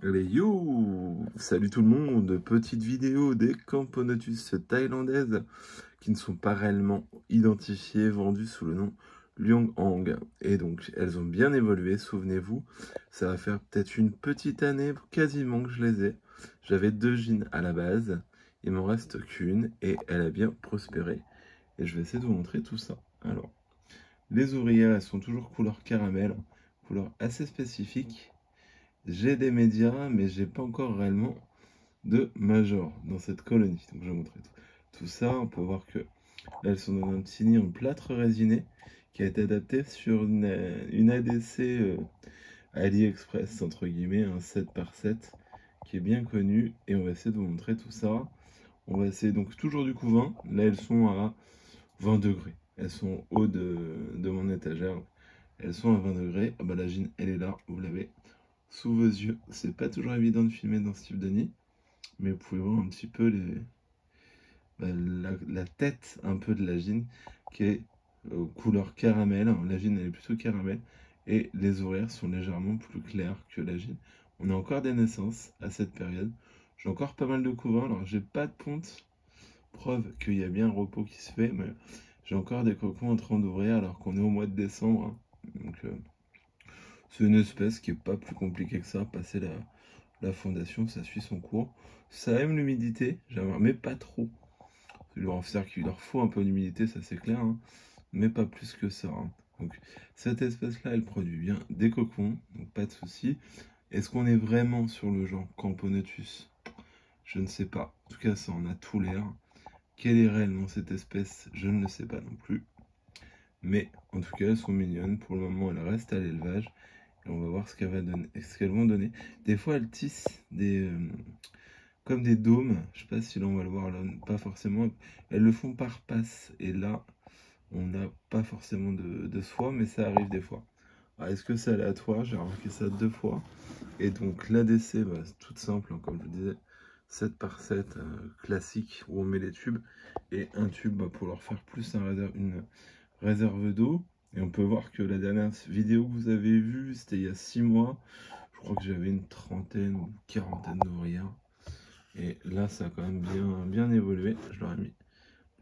Allez, you! Salut tout le monde! Petite vidéo des Camponotus thaïlandaises qui ne sont pas réellement identifiées, vendues sous le nom Luang Hang. Et donc, elles ont bien évolué, souvenez-vous. Ça va faire peut-être une petite année, quasiment que je les ai. J'avais 2 jeans à la base, il m'en reste qu'une et elle a bien prospéré. Et je vais essayer de vous montrer tout ça. Alors, les ouvrières, elles sont toujours couleur caramel, couleur assez spécifique. J'ai des médias, mais j'ai pas encore réellement de major dans cette colonie. Donc je vais vous montrer tout ça. On peut voir que là, elles sont dans un petit nid en plâtre résiné qui a été adapté sur une ADC AliExpress, entre guillemets, un 7x7 qui est bien connu. Et on va essayer de vous montrer tout ça. On va essayer donc toujours du couvain. Là, elles sont à 20 degrés. Elles sont au haut de mon étagère. Elles sont à 20 degrés. Ah bah la gine, elle est là, vous l'avez sous vos yeux. C'est pas toujours évident de filmer dans ce type de nid, mais vous pouvez voir un petit peu la tête un peu de la gine qui est couleur caramel. La gine elle est plutôt caramel et les ovaires sont légèrement plus clairs que la gine. On a encore des naissances à cette période. J'ai encore pas mal de couvains, alors j'ai pas de ponte, preuve qu'il y a bien un repos qui se fait, mais j'ai encore des cocons en train d'ouvrir alors qu'on est au mois de décembre, hein. Donc c'est une espèce qui est pas plus compliquée que ça. Passer la fondation, ça suit son cours. Ça aime l'humidité, mais pas trop. C'est-à-dire qu'il leur faut un peu d'humidité, ça c'est clair, hein, mais pas plus que ça, hein. Donc cette espèce-là, elle produit bien des cocons, donc pas de souci. Est-ce qu'on est vraiment sur le genre Camponotus? Je ne sais pas. En tout cas, ça en a tout l'air. Quelle est réellement cette espèce? Je ne le sais pas non plus. Mais en tout cas, elles sont mignonnes. Pour le moment, elles restent à l'élevage. Et on va voir ce qu'elles vont donner. Des fois, elles tissent comme des dômes. Je sais pas si là on va le voir, là, pas forcément. Elles le font par passe. Et là, on n'a pas forcément de soie, mais ça arrive des fois. Alors, est-ce que c'est aléatoire? J'ai remarqué ça 2 fois. Et donc l'ADC, bah, c'est toute simple, hein, comme je vous disais. 7x7 classique où on met les tubes. Et un tube bah, pour leur faire plus une réserve d'eau. Et on peut voir que la dernière vidéo que vous avez vue, c'était il y a 6 mois. Je crois que j'avais une trentaine ou quarantaine d'ouvrières. Et là, ça a quand même bien évolué. Je leur ai mis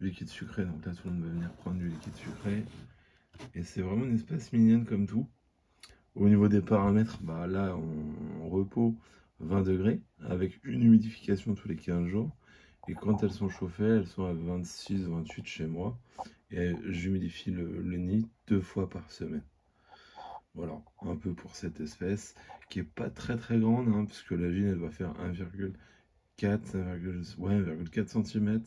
du liquide sucré. Donc là, tout le monde va venir prendre du liquide sucré. Et c'est vraiment une espèce mignonne comme tout. Au niveau des paramètres, bah là, on repos 20 degrés avec une humidification tous les 15 jours. Et quand elles sont chauffées, elles sont à 26-28 chez moi. Et j'humidifie le nid 2 fois par semaine. Voilà, un peu pour cette espèce qui est pas très grande, hein, puisque la gine elle va faire 1,4 cm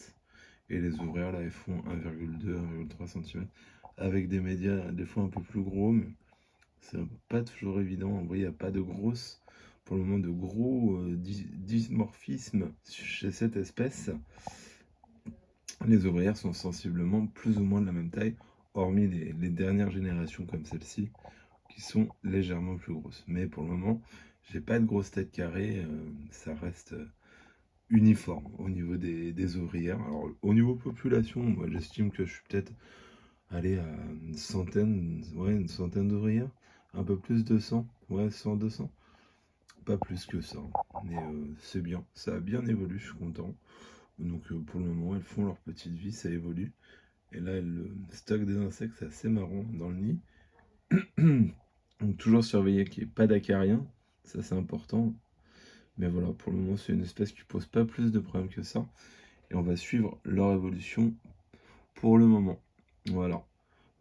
et les ouvrières là elles font 1,2 1,3 cm avec des médias des fois un peu plus gros, mais c'est pas toujours évident. En vrai, il n'y a pas de grosses, pour le moment, de gros dimorphisme chez cette espèce. Les ouvrières sont sensiblement plus ou moins de la même taille, hormis les dernières générations comme celle-ci, qui sont légèrement plus grosses. Mais pour le moment, j'ai pas de grosse tête carrée, ça reste uniforme au niveau des ouvrières. Alors au niveau population, moi j'estime que je suis peut-être allé à une centaine d'ouvrières, un peu plus de 100, ouais 100, 200, pas plus que ça. Mais c'est bien, ça a bien évolué, je suis content. Donc pour le moment, elles font leur petite vie, ça évolue. Et là, elles stockent des insectes, c'est assez marrant dans le nid. Donc toujours surveiller qu'il n'y ait pas d'acariens, ça c'est important. Mais voilà, pour le moment c'est une espèce qui pose pas plus de problèmes que ça. Et on va suivre leur évolution pour le moment. Voilà.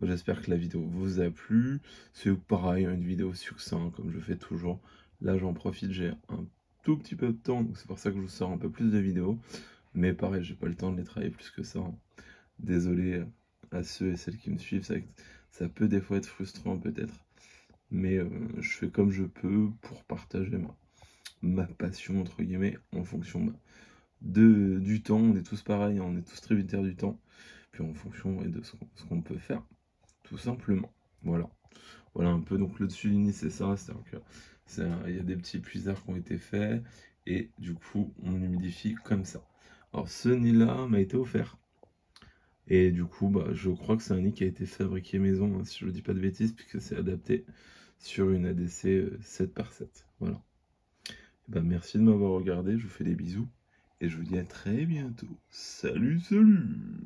J'espère que la vidéo vous a plu. C'est pareil, une vidéo succincte comme je fais toujours. Là j'en profite, j'ai un tout petit peu de temps, donc c'est pour ça que je vous sors un peu plus de vidéos. Mais pareil, j'ai pas le temps de les travailler plus que ça. Désolé à ceux et celles qui me suivent, ça peut des fois être frustrant peut-être. Mais je fais comme je peux pour partager ma passion, entre guillemets, en fonction du temps. On est tous pareils, hein, on est tous tributaires du temps. Puis en fonction de ce qu'on peut faire, tout simplement. Voilà. Voilà un peu, donc le dessus du nid, c'est ça. C'est-à-dire que il y a des petits puisards qui ont été faits. Et du coup, on humidifie comme ça. Alors ce nid-là m'a été offert. Et du coup, bah, je crois que c'est un nid qui a été fabriqué maison, hein, si je ne dis pas de bêtises, puisque c'est adapté sur une ADC 7x7. Voilà. Bah, merci de m'avoir regardé, je vous fais des bisous et je vous dis à très bientôt. Salut, salut!